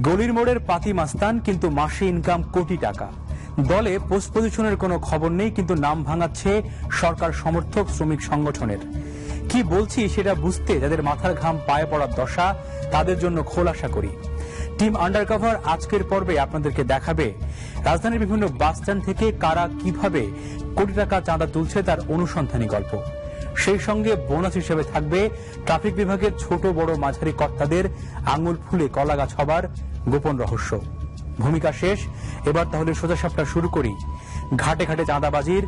গলির মোড়ের পাতি মাস্তান, কিন্তু মাসে ইনকাম কোটি টাকা। দলে পোস্ট পজিশনের কোনো খবর নেই, কিন্তু নাম ভাঙাচ্ছে সরকার সমর্থক শ্রমিক সংগঠনের। কি বলছি সেটা বুঝতে যাদের মাথার ঘাম পায়ে পড়ার দশা, তাদের জন্য খোলাসা করি। টিম আন্ডারকভার আজকের পর্বে আপনাদেরকে দেখাবে রাজধানীর বিভিন্ন বাস স্ট্যান্ড থেকে কারা কিভাবে কোটি টাকা চাঁদা তুলছে তার অনুসন্ধানী গল্প। সেই সঙ্গে বোনাস হিসেবে থাকবে ট্রাফিক বিভাগের ছোট বড় মাঝারি কর্তাদের আঙুল ফুলে কলাগাছ হবার গোপন রহস্য। ভূমিকা শেষ, এবার তাহলে সোজাসাপটা শুরু করি ঘাটে ঘাটে চাঁদাবাজির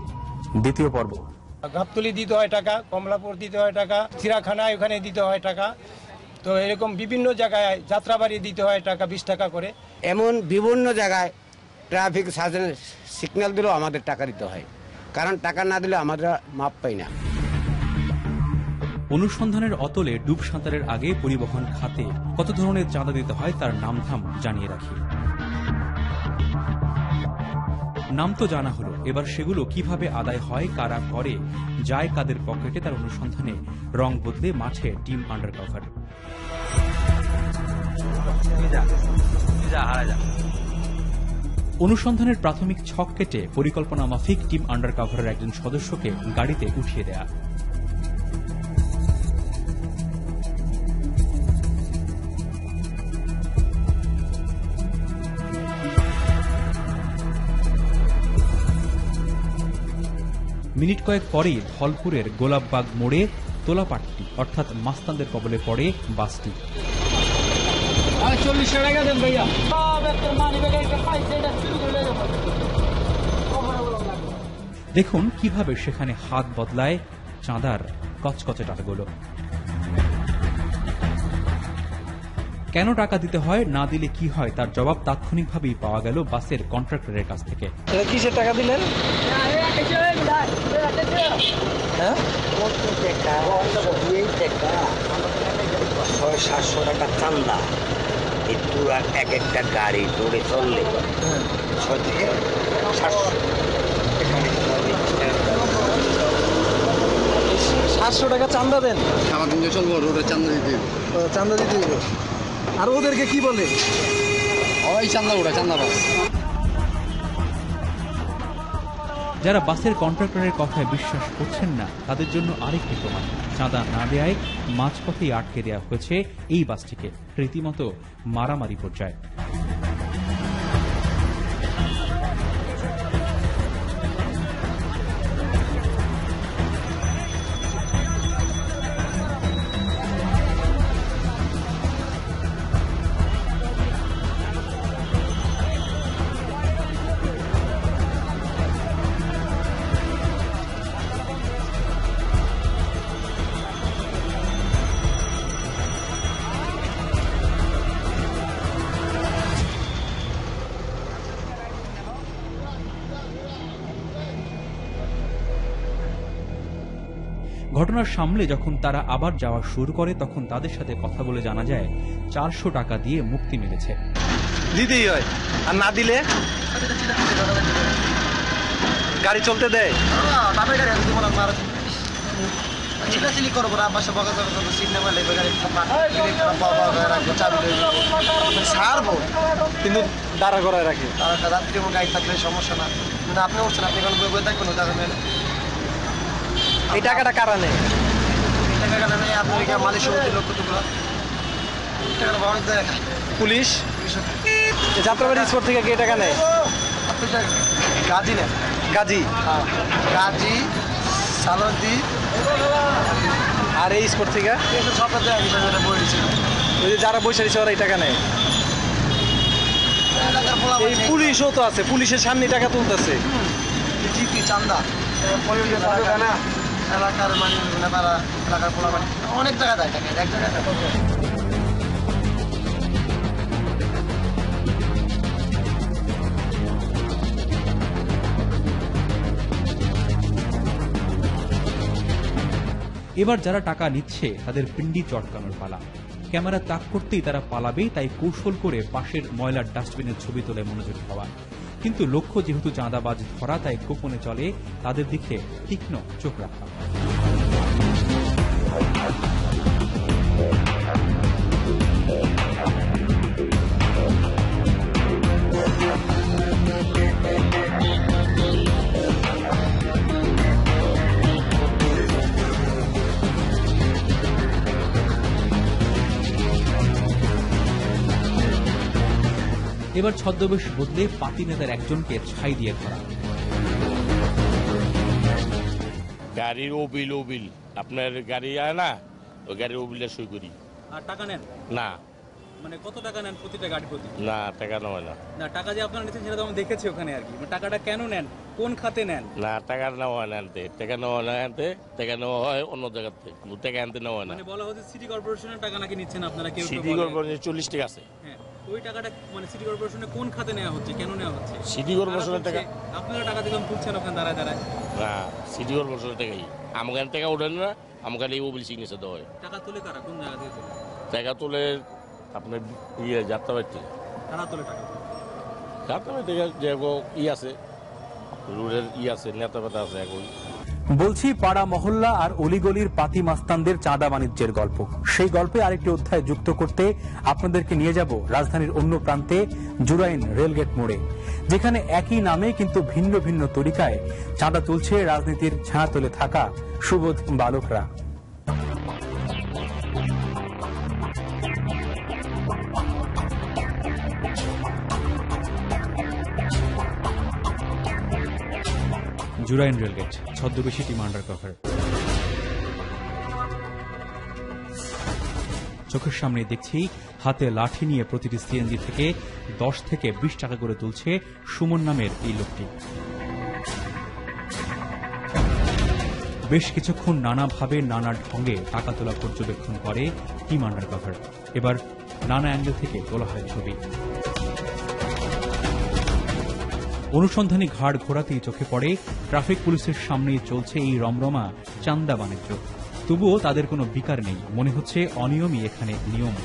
দ্বিতীয় পর্ব। গাবতলী দিতে হয় টাকা, কমলাপুর দিতে হয় টাকা, চিড়াখানায় ওখানে দিতে হয় টাকা, তো এরকম বিভিন্ন জায়গায় যাত্রাবাড়ি দিতে হয় টাকা, 20 টাকা করে। এমন বিভিন্ন জায়গায় ট্রাফিক সিগন্যাল দিলেও আমাদের টাকা দিতে হয়, কারণ টাকা না দিলে আমরা মাপ পাই না। অনুসন্ধানের অতলে ডুব সাঁতারের আগে পরিবহন খাতে কত ধরনের চাঁদা দিতে হয় তার নামধাম জানিয়ে রাখি। নাম তো জানা হলো, এবার সেগুলো কিভাবে আদায় হয়, কারা করে, যায় কাদের পকেটে, তার অনুসন্ধানে রং বদলে মাঠে টিম আন্ডারকভার। অনুসন্ধানের প্রাথমিক ছক কেটে পরিকল্পনা মাফিক টিম আন্ডারকভারের একজন সদস্যকে গাড়িতে উঠিয়ে দেয়া। মিনিট কয়েক পরেই ধলপুরের গোলাপবাগ মোড়ে তোলাপাট্টি অর্থাৎ মাস্তানদের কবলে পড়ে বাসটি। দেখুন কিভাবে সেখানে হাত বদলায় চাঁদার কচকচে টাকাগুলো। কেন টাকা দিতে হয়, না দিলে কি হয়, তার জবাব তাৎক্ষণিকভাবেই পাওয়া গেল বাসের কন্ট্রাক্টরের কাছ থেকে। কিসের টাকা দিলেন? 600-700 টাকা চান্দা। এই পুরা এক একটা গাড়ি দৌড়ে চললে 700 টাকা চান্দা দেন। সারাদিন যে চলবো রোডে চান্দা দিতে হবে। আর ওদেরকে কি বলে? ওই চান্দা ওটা চান্দা বাস। যারা বাসের কন্ট্রাক্টরের কথায় বিশ্বাস করছেন না, তাদের জন্য আরেকটি প্রমাণ। চাঁদা না দেয়ায় মাঝপথেই আটকে দেওয়া হয়েছে এই বাসটিকে, রীতিমতো মারামারি পর্যায়ে। ঘটনার সামলে যখন তারা আবার যাওয়া শুরু করে, তখন তাদের সাথে কথা বলে জানা যায় 400 টাকা দিয়ে মুক্তি মিলেছে। দিতেই হয়, আর না দিলে গাড়ি চলতে দেয়। কিন্তু দাঁড়া করায় রাখে। রাত্রি গাড়ি থাকলে সমস্যা না, কিন্তু আপনি উঠছেন, আপনি এখন বই থাকবেন, এই টাকাটা কারা নেয়? এই টাকাটা নেই আপনার মালিক সমিতি লক্ষ টুকরা টাকাটা অনেক জায়গায় খায়। পুলিশ যাত্রাবাড়ি স্পোর্ট থেকে কে টাকা নেয়? আপনি গাজী নেন। গাজী? হ্যাঁ, গাজী, সালদি। আর এই স্পোর্ট থেকে সবটা দেয় হিসাবে বই দিচ্ছিল। ওই যে যারা বৈশা দিচ্ছে ওরা এই টাকা নেয়। এই পুলিশও তো আছে, পুলিশের সামনে টাকা তুলতেছে। জিপি চান্দা এলাকার মানে তারা এলাকার পোলা মানে অনেক জায়গা দেয় টাকা, এক জায়গায় টাকা। এবার যারা টাকা নিচ্ছে তাদের পিন্ডি চটকানোর পালা। ক্যামেরা তাক করতেই তারা পালাবেই, তাই কৌশল করে পাশের ময়লার ডাস্টবিনের ছবি তোলে মনোযোগী হওয়া। কিন্তু লক্ষ্য যেহেতু চাঁদাবাজ ধরা, তাই গোপনে চলে তাদের দিকে তীক্ষ্ণ চোখ রাখা। এবার ছদ্মবেশ বদলে পাতি নেতার একজনকে ছাই দিয়ে ধরা। গাড়ির ওবিল আপনার গাড়ি আয় না, ওই গাড়ির ওবিলটা সই করি। আর টাকা নেন না, মানে কত টাকা নেন প্রতিটা গাড়ি প্রতি? না টাকা নেওয়া না। না, টাকা যে আপনারা নিচ্ছেন সেটা তো আমি দেখেছি ওখানে আর কি। টাকাটা কেন নেন, কোন খাতে নেন? না, টাকা নেওয়া না আনতে, টাকা নেওয়া না আনতে, টাকা নেওয়া হয় অন্য জায়গা থেকে, টাকা আনতে নেওয়া না। মানে বলা হচ্ছে সিটি কর্পোরেশনের টাকা নাকি নিচ্ছেন আপনারা কেউ? সিটি কর্পোরেশনের 40 টাকা আছে। হ্যাঁ, ওই টাকাটা মানে সিটি কর্পোরেশনের কোন খাতে নেওয়া হচ্ছে, কেন নেওয়া হচ্ছে? সিটি কর্পোরেশনের টাকা। আপনারা টাকা দিলাম তুলছেন ওখানে দাঁড়ায় দাঁড়ায়? না, সিটি কর্পোরেশনের টাকাই আমাকে টাকা ওঠেন না, আমাকে এই ওবিল সিগনেচার দেওয়া হয়। টাকা তুলে কারা, কোন জায়গা থেকে তোলে? টাকা তুলে আপনার যাত্রাবাড়ি থেকে। কারা তোলে টাকা? যাত্রাবাড়ি থেকে যে আছে রোডের আছে, নেতা পেতা আছে। এখন বলছি পাড়া মহল্লা আর অলিগলির পাতি মাস্তানদের চাঁদা বাণিজ্যের গল্প। সেই গল্পে আরেকটি অধ্যায় যুক্ত করতে আপনাদেরকে নিয়ে যাব রাজধানীর অন্য প্রান্তে, জুরাইন রেলগেট মোড়ে, যেখানে একই নামে কিন্তু ভিন্ন ভিন্ন তরিকায় চাঁদা তুলছে রাজনীতির ছায়াতলে থাকা সুবোধ বালকরা। জুরাইন রেলগেট, ছদ্মবেশী টিম আন্ডারকভার। চোখের সামনে দেখছি হাতে লাঠি নিয়ে প্রতিটি সিএনজি থেকে 10 থেকে 20 টাকা করে তুলছে সুমন নামের এই লোকটি। বেশ কিছুক্ষণ নানাভাবে নানা ঢঙ্গে টাকা তোলা পর্যবেক্ষণ করে টিম আন্ডারকভার। এবার নানা অ্যাঙ্গেল থেকে তোলা হয় ছবি। অনুসন্ধানী ঘাড় ঘোরাতেই চোখে পড়ে ট্রাফিক পুলিশের সামনেই চলছে এই রমরমা চাঁদা বাণিজ্য। তবুও তাদের কোনো বিকার নেই, মনে হচ্ছে অনিয়মই এখানে নিয়ম।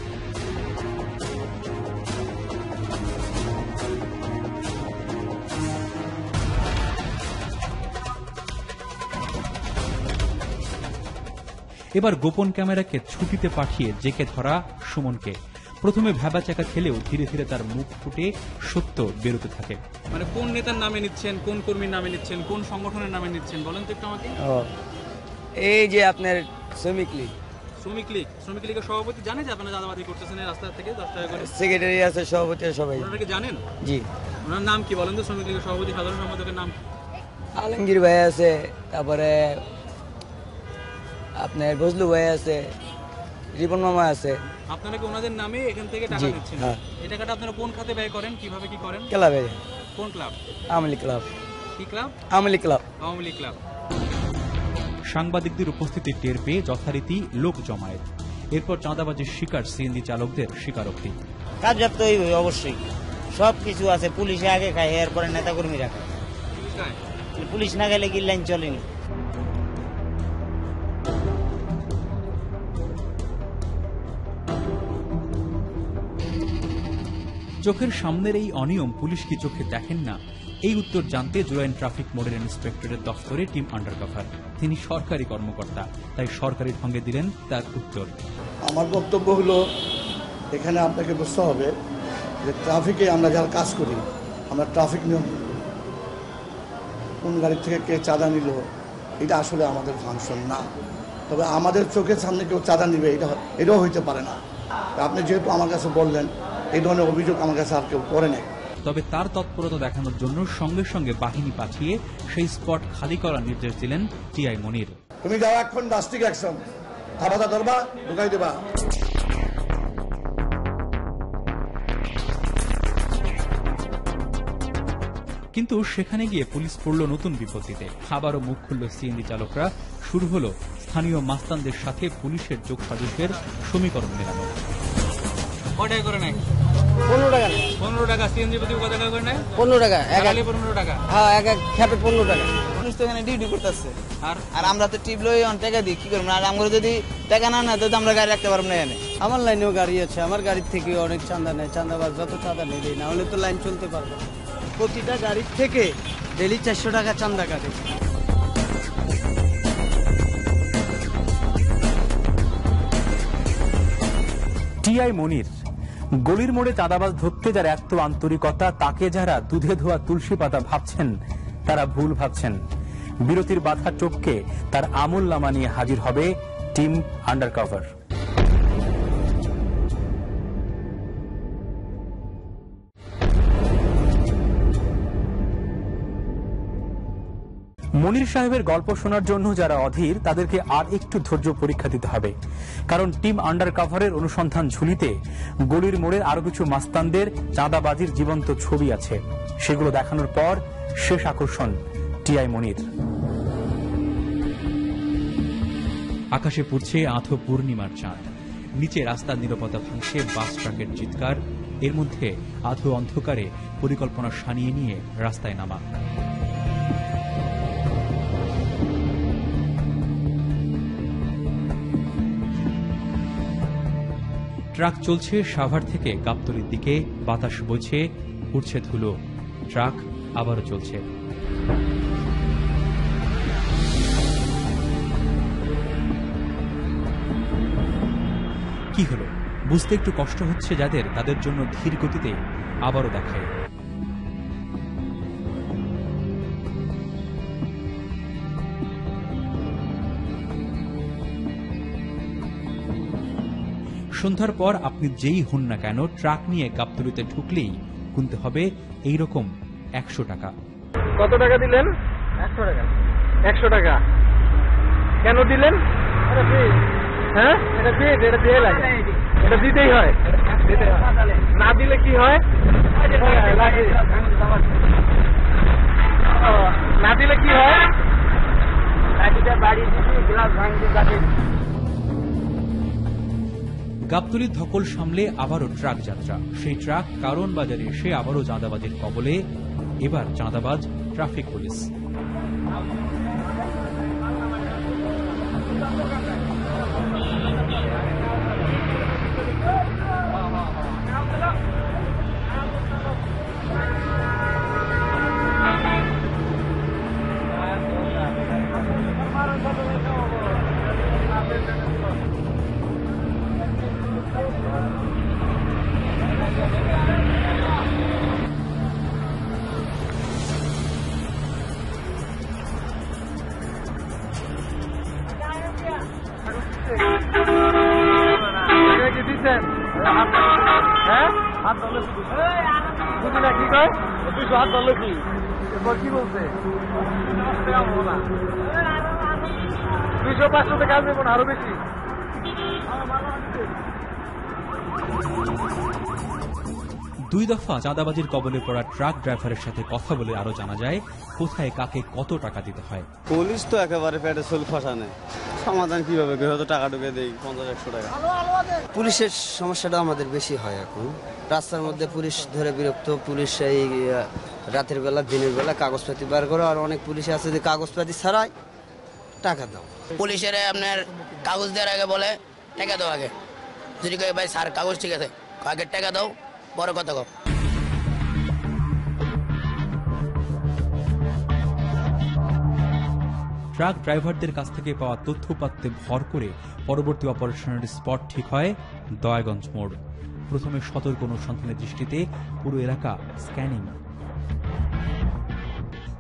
এবার গোপন ক্যামেরাকে ছুটিতে পাঠিয়ে জেকে ধরা সুমনকে। প্রথমে ভ্যাবাচাকা খেলেও ধীরে ধীরে তার মুখ ফুটে সত্য বেরোতে থাকে। মানে কোন নেতার নামে নিচ্ছেন, কোন কর্মীর নামে নিচ্ছেন, কোন সংগঠনের নামে নিচ্ছেন বলেন তো একটু আমাকে। এই যে আপনার শ্রমিক লীগ। শ্রমিক লীগ, শ্রমিক লীগের সভাপতি জানে যে আপনারা চাঁদাবাজি করতেছেন রাস্তা থেকে 10 টাকা করে? সেক্রেটারি আছে, সভাপতি সবাই। ওনারা কি জানেন? জি। ওনার নাম কি বলেন তো? শ্রমিক লীগের সভাপতি সাধারণ সম্পাদকের নাম? আলমগীর ভাই আছে, তারপরে আপনার বজলু ভাই আছে, রিপন মামা আছে। আপনারা কি ওনাদের নামে এখান থেকে টাকা দিচ্ছেন? এই টাকাটা আপনারা কোন খাতে ব্যয় করেন, কিভাবে কি করেন? ক্লাবে। কোন ক্লাব? আওয়ামী ক্লাব। কি club? Awami club. Awami League club. সাংবাদিকদের উপস্থিতি টের পেয়ে যথারীতি লোক জমায়েত। এরপর চাঁদাবাজির শিকার সিএনজি চালকদের স্বীকারোক্তি। কার্যত অবশ্যই সব কিছু আছে, পুলিশে আগে খায়, এরপরে নেতাকর্মীরা খায়। পুলিশ না গেলে কি লাইন চলেনি। চোখের সামনের এই অনিয়ম পুলিশ কি চোখে দেখেন না? এই উত্তর জানতে জুরাইন ট্রাফিক মোড়ের ইন্সপেক্টরের দফতরে টিম আন্ডারকভার। তিনি সরকারি কর্মকর্তা, তাই সরকারি ঢঙ্গে দিলেন তার উত্তর। আমার বক্তব্য হলো, এখানে আপনাকে বুঝতে হবে যে ট্রাফিকে আমরা যারা কাজ করি, আমরা ট্রাফিক নিয়ম, কোন গাড়ি থেকে কে চাঁদা নিল, এটা আসলে আমাদের ফাংশন না। তবে আমাদের চোখের সামনে কেউ চাঁদা নিবে এটাও হইতে পারে না। আপনি যেহেতু আমার কাছে বললেন, এই ধরনের অভিযোগ আমার কাছে আর কেউ করে নেই। তবে তার তৎপরতা দেখানোর জন্য সঙ্গে সঙ্গে বাহিনী পাঠিয়ে সেই স্পট খালি করার নির্দেশ দিলেন টিআই মনির। তুমি যাও এখন রাষ্ট্রিক অ্যাকশন, থাবাটা ধরবা, ঢুকাই দেবা। কিন্তু সেখানে গিয়ে পুলিশ পড়ল নতুন বিপত্তিতে। আবারও মুখ খুলল সিএনজি চালকরা। শুরু হলো স্থানীয় মাস্তানদের সাথে পুলিশের যোগসাজশের সমীকরণ মেলানো। কটায় করে নেয়? 15 টাকা। 15 টাকা। সিএনজি প্রতি কত টাকা করে নেয়? 15 টাকা। 15 টাকা। হ্যাঁ, এক এক খেপে 15 টাকা। মানুষ তো এখানে ডিউটি করতেছে, আর আমরা তো টিপ লই অন টাকা দিই, কি করব? আর আমরা যদি টাকা না নেয় তো আমরা গাড়ি রাখতে পারবো না এখানে। আমার লাইনেও গাড়ি আছে, আমার গাড়ির থেকে অনেক চাঁদা নেয়। চাঁদাবাজ যত চাঁদা নেই, না হলে তো লাইন চলতে পারবে না। প্রতিটা গাড়ির থেকে ডেলি 400 টাকা চাঁদা কাটে। টিআই মনির, গলির মোড়ে চাঁদাবাজ ধরতে যার এত আন্তরিকতা, তাকে যারা দুধে ধোয়া তুলসী পাতা ভাবছেন তারা ভুল ভাবছেন। বিরতির বাধা টপকে তার আমলনামা নিয়ে হাজির হবে টিম আন্ডারকভার। মনির সাহেবের গল্প শোনার জন্য যারা অধীর তাদেরকে আর একটু ধৈর্য পরীক্ষা দিতে হবে, কারণ টিম আন্ডার কাভারের অনুসন্ধান ঝুলিতে গলির মোড়ের আরো কিছু মাস্তানদের চাঁদাবাজির জীবন্ত ছবি আছে। সেগুলো দেখানোর পর শেষ আকর্ষণ টিআই মনির। আকাশে পড়ছে আধো পূর্ণিমার চাঁদ, নিচে রাস্তার নীরবতা ভাঙছে বাস ট্রাকের চিৎকার, এর মধ্যে আধো অন্ধকারে পরিকল্পনা সানিয়ে নিয়ে রাস্তায় নামা। ট্রাক চলছে সাভার থেকে গাবতলীর দিকে, বাতাস বইছে, উঠছে ধুলো, ট্রাক আবারও চলছে। কি হলো বুঝতে একটু কষ্ট হচ্ছে যাদের, তাদের জন্য ধীর গতিতে আবারও দেখায়। সন্ধ্যার পর আপনি যেই হন না কেন, ট্রাক নিয়ে গাবতলীতে ঢুকলেই গুনতে হবে এইরকম 100 টাকা। কত টাকা দিলেন? 100 টাকা। 100 টাকা কেন দিলেন? হ্যাঁ, এটা দিয়ে লাগে, এটা দিতেই হয়। না দিলে কি হয়? না দিলে কি হয়? গাবতলীর ধকল সামলে আবারও ট্রাক যাত্রা। সেই ট্রাক কারণ বাজারে এসে আবারও চাঁদাবাজির কবলে, এবার চাঁদাবাজ ট্রাফিক পুলিশ। কি বলছে? 200-500 টাকা আসবে আরো বেশি। দুই দফা চাঁদাবাজির কবলে পড়া ট্রাক ড্রাইভারের সাথে কথা বলে আরো জানা যায় কোথায় কাকে কত টাকা দিতে হয়। পুলিশ তো একেবারে পেটে চুল ফসানে, সমাধান কিভাবে? হয়তো টাকা ঢুকে দেই 50-100 টাকা। পুলিশের সমস্যাটা আমাদের বেশি হয় এখন। রাস্তার মধ্যে পুলিশ ধরে বিরক্ত, পুলিশ এই রাতের বেলা দিনের বেলা কাগজপাতি বার করে, আর অনেক পুলিশ আছে যে কাগজপাতি ছাড়াই টাকা দাও। পুলিশের আপনার কাগজ দেওয়ার আগে বলে টাকা দাও আগে, যদি কয়ে ভাই স্যার কাগজ ঠিক আছে, আগে টাকা দাও, বড় কথা কও। ট্রাক ড্রাইভারদের কাছ থেকে পাওয়া তথ্যপাত্রে ভর করে পরবর্তী অপারেশনের স্পট ঠিক হয় দয়াগঞ্জ মোড়। প্রথমে সতর্ক অনুসন্ধানের দৃষ্টিতে পুরো এলাকা স্ক্যানিং,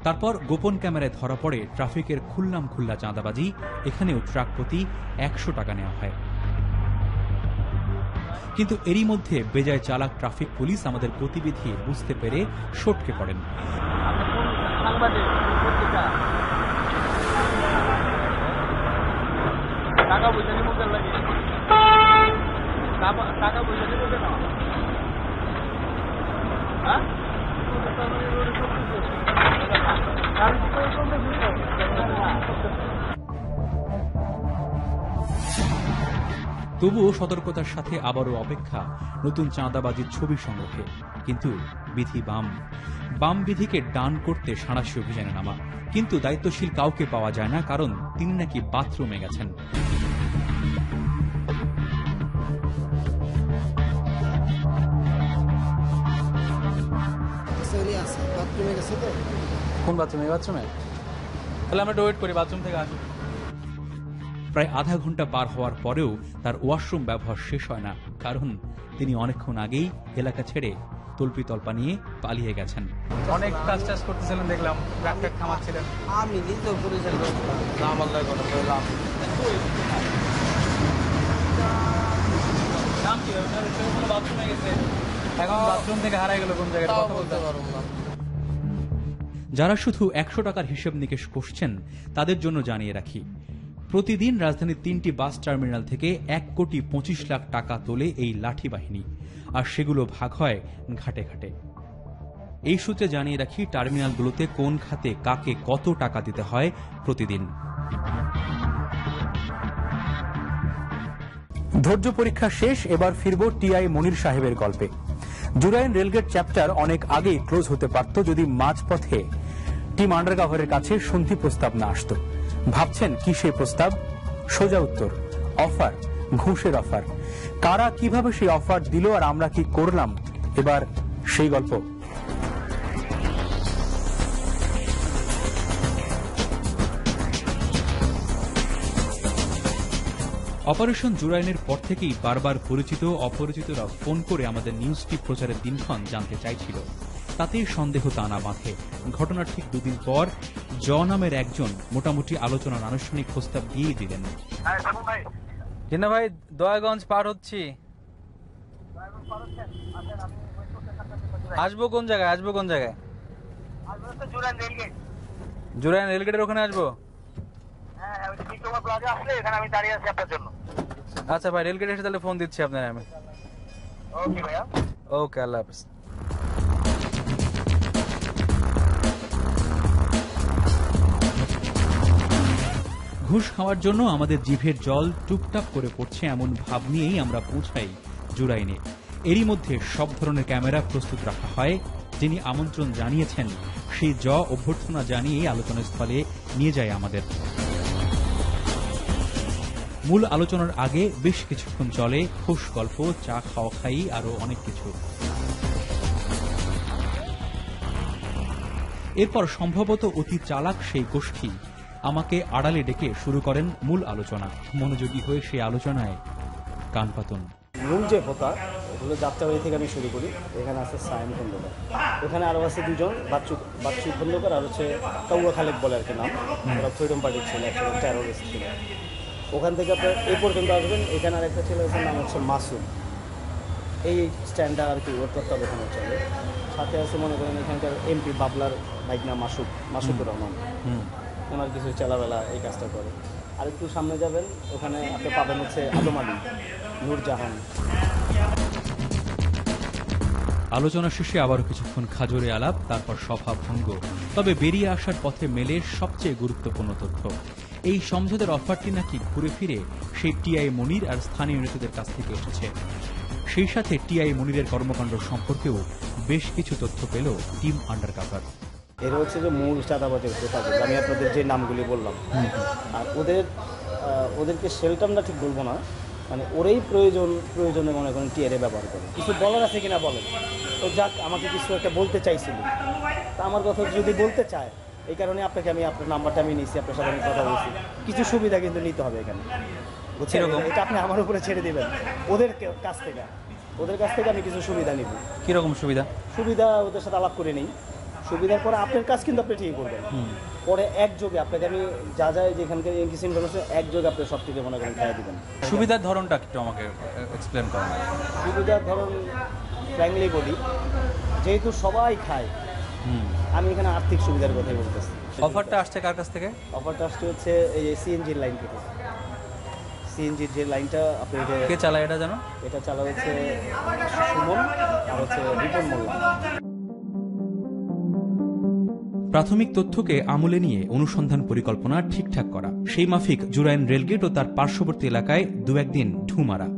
তারপর গোপন ক্যামেরায় ধরা পড়ে ট্রাফিকের খুল্লাম খুল্লা চাঁদাবাজি। এখানেও ট্রাক প্রতি 100 টাকা নেওয়া হয়। কিন্তু এরই মধ্যে বেজায় চালাক ট্রাফিক পুলিশ আমাদের গতিবিধি বুঝতে পেরে সটকে পড়েন। টাকা পয়সা নিয়ে মুখের লাগে, টাকা পয়সা নিয়ে মুখে না। হ্যাঁ, তবুও সতর্কতার সাথে আবারও অপেক্ষা নতুন চাঁদাবাজির ছবি সংগ্রহে। কিন্তু বিধি বাম বিধিকে ডান করতে সাঁড়াশি অভিযানে নামা, কিন্তু দায়িত্বশীল কাউকে পাওয়া যায় না, কারণ তিনি নাকি বাথরুমে গেছেন। কোন বাথরুমে? বাথরুমে? তাহলে আমরা ওয়েট করি, বাথরুম থেকে আসুন। প্রায় আধা ঘন্টা পার হওয়ার পরেও তার ওয়াশরুম ব্যবহার শেষ হয় না, কারণ তিনি অনেকক্ষণ আগেই এলাকা ছেড়ে তল্পি তল্পা নিয়ে পালিয়ে গেছেন। অনেক কাজ টাজ করতেছিলেন দেখলাম, ট্রাক ট্রাক থামাচ্ছিলেন। আমি নিজেও পুলিশের এখন বাথরুম থেকে হারাই গেল কোন জায়গায়, কথা বলতে পারবো না। যারা শুধু 100 টাকার হিসেব নিকেশ কষছেন তাদের জন্য জানিয়ে রাখি, প্রতিদিন রাজধানীর 3টি বাস টার্মিনাল থেকে 1,25,00,000 টাকা তোলে এই লাঠি বাহিনী, আর সেগুলো ভাগ হয় ঘাটে ঘাটে। এই সূত্রে জানিয়ে রাখি, টার্মিনালগুলোতে কোন খাতে কাকে কত টাকা দিতে হয় প্রতিদিন। ধৈর্য পরীক্ষা শেষ, এবার ফিরব টিআই মনির সাহেবের গল্পে। জুরাইন রেলগেট চ্যাপ্টার অনেক আগেই ক্লোজ হতে পারত যদি মাঝপথে টিম আন্ডারকভারের কাছে সন্ধি প্রস্তাব না আসত। ভাবছেন কি সেই প্রস্তাব? সোজা উত্তর, অফার, ঘুষের অফার। কারা কিভাবে সেই অফার দিল আর আমরা কি করলাম, এবার সেই গল্প। অপারেশন জুরাইনের পর থেকেই বারবার পরিচিত অপরিচিতরা ফোন করে আমাদের নিউজটি প্রচারের দিনক্ষণ জানতে চাইছিল। তাতেই সন্দেহ টানা বাঁধে। ঘটনার ঠিক 2 দিন পর নামের একজন মোটামুটি আলোচনার আনুষ্ঠানিক প্রস্তাব দিয়ে দিলেন। জিন্না ভাই, দয়াগঞ্জ পার হচ্ছি। আসবো কোন জায়গায়? জুরাইন রেলগেটের ওখানে আসবো? আচ্ছা ভাই, রেলগেট এসে তাহলে ফোন দিচ্ছি আপনার আমি। ওকে, আল্লাহ হাফেজ। ঘুষ খাওয়ার জন্য আমাদের জিভের জল টুপটাপ করে পড়ছে এমন ভাব নিয়েই আমরা পৌঁছাই জুরাইনে। এরই মধ্যে সব ধরনের ক্যামেরা প্রস্তুত রাখা হয়। যিনি আমন্ত্রণ জানিয়েছেন সেই অভ্যর্থনা জানিয়েই আলোচনার স্থলে নিয়ে যায় আমাদের। মূল আলোচনার আগে বেশ কিছুক্ষণ চলে খোশ গল্প, চা খাওয়া খাই, আরো অনেক কিছু। এরপর সম্ভবত অতি চালাক সেই গোষ্ঠী আমাকে আড়ালে ডেকে শুরু করেন মূল আলোচনা। মনোযোগী হয়ে সেই আলোচনায় কান পাতন। মূল যে হোতা এগুলো যাত্রাবাড়ি থেকে আমি শুরু করি। এখানে আছে সায়েম খন্দকার, এখানে আরও আছে 2 জন, বাচ্চু খন্দকার আর হচ্ছে কাউয়া খালেক বলে আর কি নাম। ওরা ফ্রিডম পার্টির ছিল, একটা টেরোরিস্ট ছিল। ওখান থেকে আপনার এই পর্যন্ত আসবেন। এখানে আরেকটা ছেলে আছে, নাম হচ্ছে মাসুম। এই স্ট্যান্ডটা আর কি ওর তত্ত্বাবধানে চলে। সাথে আছে মনে করেন এখানকার এমপি বাবলার ভাইগনা মাসুদুর রহমান, ওনার কিছু চালাবেলা এই কাজটা করে। আর একটু সামনে যাবেন, ওখানে আপনি পাবেন হচ্ছে আদম আলী, নূরজাহান। আলোচনা শেষে আবারও কিছুক্ষণ খাজরে আলাপ, তারপর সভা ভঙ্গ। তবে বেরিয়ে আসার পথে মেলে সবচেয়ে গুরুত্বপূর্ণ তথ্য। এই সমঝোতার অফারটি নাকি ঘুরে ফিরে সেই টিআই মনির আর স্থানীয় নেতাদের কাছ থেকে এসেছে। সেই সাথে টিআই মনিরের কর্মকাণ্ড সম্পর্কেও বেশ কিছু তথ্য পেল টিম আন্ডারকভার। এর হচ্ছে যে মূল চাঁদাবাজের কথা, আমি আপনাদের যে নামগুলি বললাম। আর ওদেরকে শেলটামটা ঠিক বলবো না, মানে ওরাই প্রয়োজনে মনে করেন টিআরে ব্যবহার করে। কিছু বলার আছে কিনা বলেন তো। যাক, আমাকে কিছু একটা বলতে চাইছিল, তা আমার কথা যদি বলতে চায়, এই কারণে আপনাকে আমি আপনার নাম্বারটা আমি নিয়েছি, আপনার সাথে আমি কথা বলছি। কিছু সুবিধা কিন্তু নিতে হবে এখানে, বুঝছেন? এটা আপনি আমার উপরে ছেড়ে দেবেন। ওদের কাছ থেকে আমি কিছু সুবিধা নিব। কিরকম সুবিধা? ওদের সাথে আলাপ করে নেই। সুবিধার পরে আপনার কাজ কিন্তু আপনি ঠিক করবেন। পরে একযোগে আপনাকে আমি যা যেখানকার ইনফরমেশন একযোগে আপনি সব থেকে মনে করেন খাইয়ে দেবেন। সুবিধার ধরনটা একটু আমাকে এক্সপ্লেন করেন। সুবিধার ধরন ফ্র্যাঙ্কলি বলি, যেহেতু সবাই খায়, আমি এখানে আর্থিক সুবিধার কথাই বলতেছি। অফারটা আসছে কার কাছ থেকে? অফারটা আসছে হচ্ছে এই সিএনজির লাইন থেকে। সিএনজির যে লাইনটা আপনি কে চালায় এটা জানো? এটা চালা হচ্ছে সুমন আর হচ্ছে রিপন মোল্লা। প্রাথমিক তথ্যকে আমলে নিয়ে অনুসন্ধান পরিকল্পনা ঠিকঠাক করা, সেই মাফিক জুরাইন রেলগেট ও তার পার্শ্ববর্তী এলাকায় 2-1 দিন ঢু মারা।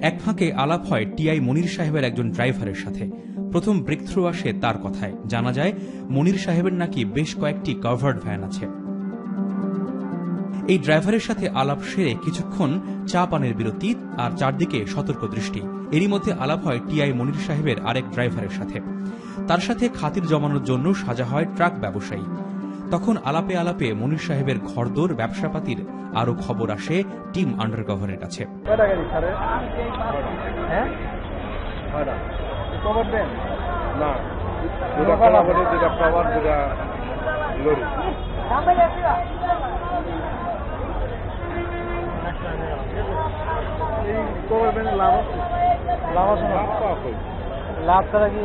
এক ফাঁকে আলাপ হয় টিআই মনির সাহেবের একজন ড্রাইভারের সাথে। প্রথম ব্রেকথ্রু আসে তার কথায়। জানা যায় মনির সাহেবের নাকি বেশ কয়েকটি কাভার্ড ভ্যান আছে। এই ড্রাইভারের সাথে আলাপ সেরে কিছুক্ষণ চা পানের বিরতি আর চারদিকে সতর্ক দৃষ্টি। এরই মধ্যে আলাপ হয় টিআই মনির সাহেবের আরেক ড্রাইভারের সাথে। তার সাথে খাতির জমানোর জন্য সাজা হয় ট্রাক ব্যবসায়ী। তখন আলাপে আলাপে মনির সাহেবের ঘরদোর ব্যবসাপাতির আরো খবর আসে টিম আন্ডারকভারের কাছে। লাভ ছাড়া কি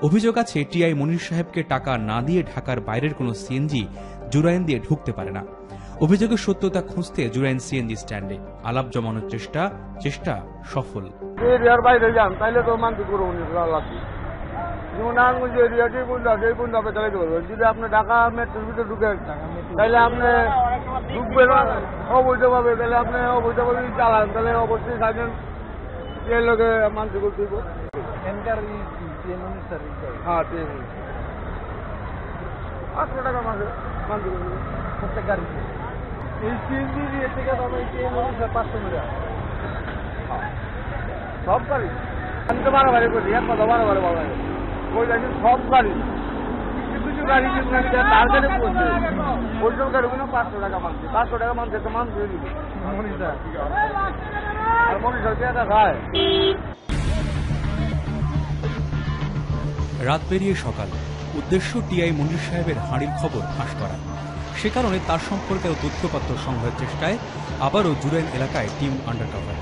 অভিযোগ আছে টিআই মনির সাহেবকে টাকা না দিয়ে ঢাকার বাইরের কোনো সিএনজি জুরাইন দিয়ে ঢুকতে পারে না। অভিযোগের সত্যতা খুঁজতে জুরাইন সিএনজি স্ট্যান্ডে আলাপ জমানোর চেষ্টা সফল। এরিয়ার বাইরে যান তাইলে তো মানতে করবো লাগবে, যেমন নারায়ণগঞ্জ এরিয়া যে বন্ধু আছে এই বন্ধু আপনার চালাইতে পারবেন। যদি আপনি ঢাকা মেট্রোর ভিতরে ঢুকেন তাহলে আপনি ঢুকবেন অবৈধভাবে, তাহলে আপনি অবৈধভাবে চালান তাহলে অবশ্যই থাকেন এর লোকে মানতে করতে হইব। হ্যাঁ 500 টাকা মাসে মানতে করতে প্রত্যেক গাড়িতে। এই সিএনজি দিয়ে থেকে তবে 500 টাকা সব গাড়ি। আমি তো বারবার করি, এক কথা বারবার বলা যায় ওই গাড়ি সব গাড়ি, কিছু গাড়ি তার গাড়ি পড়ছে ওইসব গাড়িগুলো 500 টাকা মানছে। 500 টাকা মানছে তো মানতে দিবে মনীষা, আর মনীষা টাকা খায়। রাত পেরিয়ে সকাল, উদ্দেশ্য টিআই মনির সাহেবের হাঁড়ির খবর ফাঁস করা। সে কারণে তার সম্পর্কে তথ্যপত্র সংগ্রহের চেষ্টায় আবারও জুরাইন এলাকায় টিম আন্ডারকভার।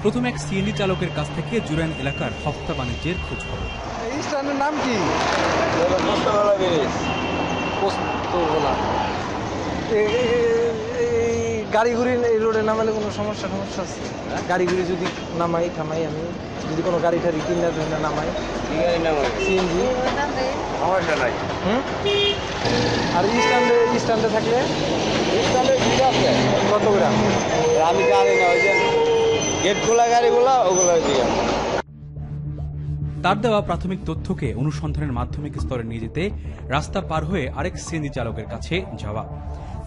প্রথম এক সিএনজি চালকের কাছ থেকে জুরাইন এলাকার হপ্তা বাণিজ্যের খোঁজ খবর। এই স্ট্যান্ডের নাম কি? গাড়ি ঘুরি এই রোডে নামালে কোনো সমস্যা আছে? গাড়ি ঘুরি যদি নামাই থামাই, আমি যদি কোনো গাড়ি টাড়ি কিনা নামাই সিএনজি সমস্যা নাই। আর স্ট্যান্ডে থাকলে কত গ্রাম আমি জানি না, ওই যে গেট খোলা গাড়িগুলো ওগুলো দিয়ে। তার দেওয়া প্রাথমিক তথ্যকে অনুসন্ধানের মাধ্যমিক স্তরে নিয়ে যেতে রাস্তা পার হয়ে আরেক সিএনজি চালকের কাছে যাওয়া।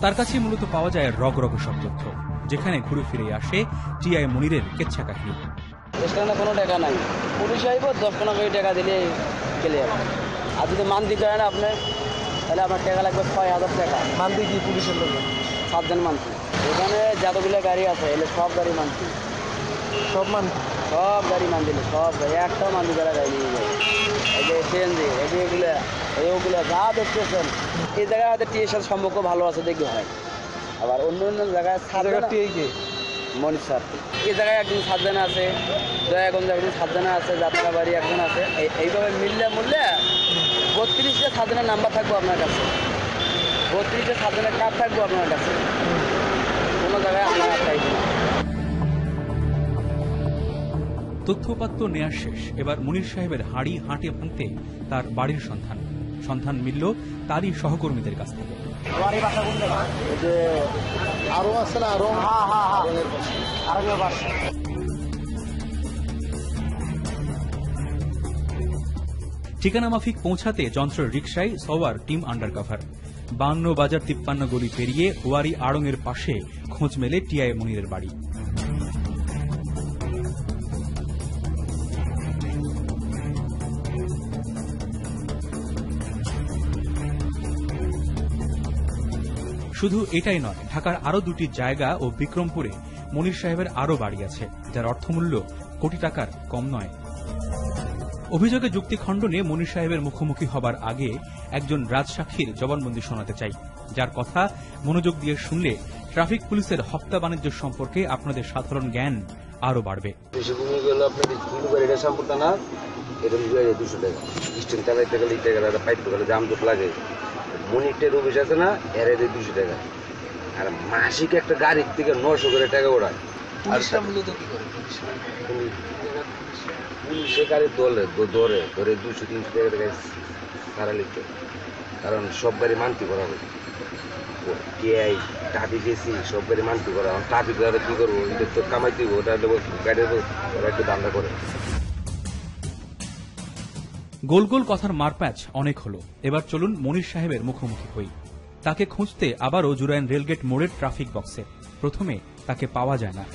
তার কাছে মূলত পাওয়া যায় রগ সব তথ্য, যেখানে ঘুরে ফিরে আসে টিআই মনিরের কেচ্ছা কাহিনী। স্ট্যান্ডে কোনো টাকা নাই, পুলিশ আইব 10-15 কোটি টাকা দিলে ক্লিয়ার। আর যদি মান দিতে হয় না আপনি, তাহলে আপনার টাকা লাগবে 6000 টাকা। মানতে কি পুলিশের লোক 7 দিন মানছি। এখানে যতগুলো গাড়ি আছে এলে সব গাড়ি মানছি, সব গাড়ি মান দিলে সব গাড়ি একটাও মানতে তারা গাড়ি নিয়ে যায়। এই যে সিএনজি ওগুলো যা দেখতেছেন এই জায়গায় হয়তো টিএর সাথে সম্পর্ক ভালো আছে দেখি হয়, আবার অন্য জায়গায় মনির স্যার এই জায়গায় একজন 7 জন আছে, দয়াগঞ্জ একজন 7 জন আছে, যাত্রাবাড়ি একজন আছে। এইভাবে মিললে 32টা 7 জনের নাম্বার থাকবো আপনার কাছে, 32টা 7 জনের কার্ড থাকবো আপনার কাছে, কোনো জায়গায় আপনার চাইবে না। তথ্যপাত্র নেওয়া শেষ, এবার মনির সাহেবের হাঁড়ি হাঁটে ভাঙতে তার বাড়ির সন্ধান মিলল তারই সহকর্মীদের কাছ থেকে। ঠিকানা মাফিক পৌঁছাতে যন্ত্রের রিকশায় সওয়ার টিম আন্ডারকভার। 52 বাজার 53 গলি পেরিয়ে ওয়ারি আড়ং-এর পাশে খোঁজ মেলে টিআই মনিরের বাড়ি। শুধু এটাই নয়, ঢাকার আরো 2টি জায়গা ও বিক্রমপুরে মনির সাহেবের আরো বাড়ি আছে, যার অর্থমূল্য কোটি টাকার কম নয়। অভিযোগে যুক্তি খণ্ডনে মনির সাহেবের মুখোমুখি হবার আগে একজন রাজসাক্ষীর জবানবন্দি শোনাতে চাই, যার কথা মনোযোগ দিয়ে শুনলে ট্রাফিক পুলিশের হপ্তা বাণিজ্য সম্পর্কে আপনাদের সাধারণ জ্ঞান আরো বাড়বে। মনিটের অফিস আছে না, এর 200 টাকা, আর মাসিক একটা গাড়ির থেকে 900 করে টাকা ওড়ায়। পুলিশে গাড়ি ধরে 200-300 টাকা ছাড়া লিখতে, কারণ সব গাড়ি মানতি করা হবে। টিআই ট্রাফিক এসি সব গাড়ি মানতি করা, ট্রাফিক কি করবো, এদের তো কামাই দিব, ওটা গাড়ির ওরা একটু দামটা করে। গোল গোল কথার মারপ্যাচ অনেক হলো, এবার চলুন মনির সাহেবের মুখোমুখি হই। তাকে খুঁজতে আবারও জুরাইন রেলগেট মোড়ের ট্রাফিক বক্সে। প্রথমে তাকে পাওয়া যায় না,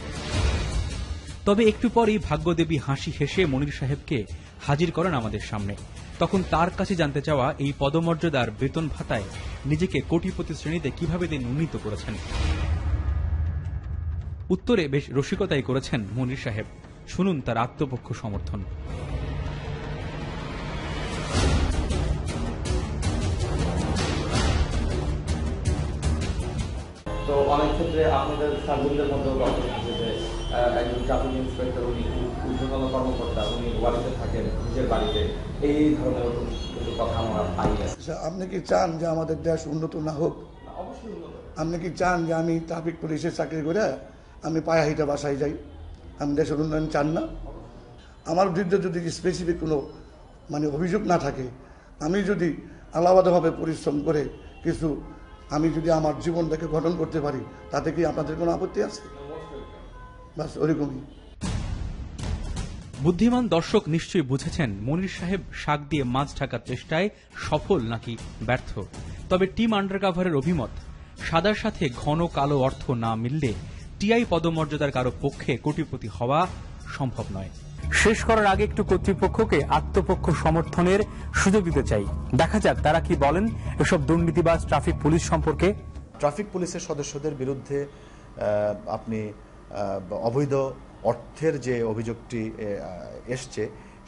তবে একটু পরেই ভাগ্যদেবী হাসি হেসে মনির সাহেবকে হাজির করেন আমাদের সামনে। তখন তার কাছে জানতে চাওয়া এই পদমর্যাদার বেতন ভাতায় নিজেকে কোটিপতি শ্রেণীতে কিভাবে তিনি উন্নীত করেছেন। উত্তরে বেশ রসিকতাই করেছেন মনির সাহেব। শুনুন তার আত্মপক্ষ সমর্থন। তো অনেক ক্ষেত্রে আপনাদের সার্জনদের মধ্যেও একজন ট্রাফিক ইন্সপেক্টর, উনি ঊর্ধ্বতন কর্মকর্তা, উনি ওয়ারিতে থাকেন নিজের বাড়িতে, এই ধরনের কিন্তু কথা আমরা পাই। আপনি কি চান যে আমাদের দেশ উন্নত না হোক? অবশ্যই উন্নত। আপনি কি চান যে আমি ট্রাফিক পুলিশের চাকরি করে আমি পায়ে হাইটা বাসায় যাই? আমি দেশের উন্নয়ন চান না? আমার বিরুদ্ধে যদি স্পেসিফিক কোনো অভিযোগ না থাকে, আমি যদি আলাদাভাবে পরিশ্রম করে কিছু আমি যদি আমার জীবনটাকে গঠন করতে পারি, তাতে কি আপনাদের কোনো আপত্তি আছে? বাস ওরকমই। বুদ্ধিমান দর্শক নিশ্চয়ই বুঝেছেন মনির সাহেব শাক দিয়ে মাছ ঢাকার চেষ্টায় সফল নাকি ব্যর্থ। তবে টিম আন্ডারকভারের অভিমত, সাদার সাথে ঘন কালো অর্থ না মিললে টিআই পদমর্যাদার কারো পক্ষে কোটিপতি হওয়া সম্ভব নয়। শেষ করার আগে একটু কর্তৃপক্ষকে আত্মপক্ষ সমর্থনের সুযোগ দিতে চাই। দেখা যাক তারা কি বলেন এসব দুর্নীতিবাজ ট্রাফিক পুলিশ সম্পর্কে। ট্রাফিক পুলিশের সদস্যদের বিরুদ্ধে আপনি অবৈধ অর্থের যে অভিযোগটি এসছে,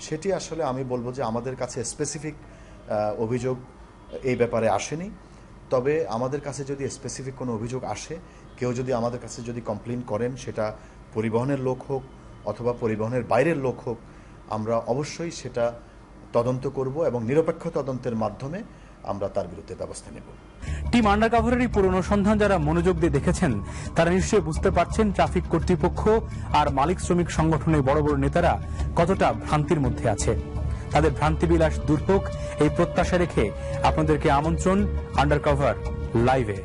সেটি আসলে আমি বলবো যে আমাদের কাছে স্পেসিফিক অভিযোগ এই ব্যাপারে আসেনি। তবে আমাদের কাছে যদি স্পেসিফিক কোনো অভিযোগ আসে, কেউ যদি আমাদের কাছে যদি কমপ্লেন করেন, সেটা পরিবহনের লোক হোক অথবা পরিবহনের বাইরের লোক হোক, আমরা অবশ্যই সেটা তদন্ত করব এবং নিরপেক্ষ তদন্তের মাধ্যমে আমরা তার বিরুদ্ধে ব্যবস্থা নেব। টিম আন্ডারকভারের এই পুরনো সন্ধান যারা মনোযোগ দিয়ে দেখেছেন, তারা নিশ্চয়ই বুঝতে পারছেন ট্রাফিক কর্তৃপক্ষ আর মালিক শ্রমিক সংগঠনের বড় বড় নেতারা কতটা ভ্রান্তির মধ্যে আছে। তাদের ভ্রান্তিবিলাস দূর হোক এই প্রত্যাশা রেখে আপনাদেরকে আমন্ত্রণ আন্ডারকভার লাইভে।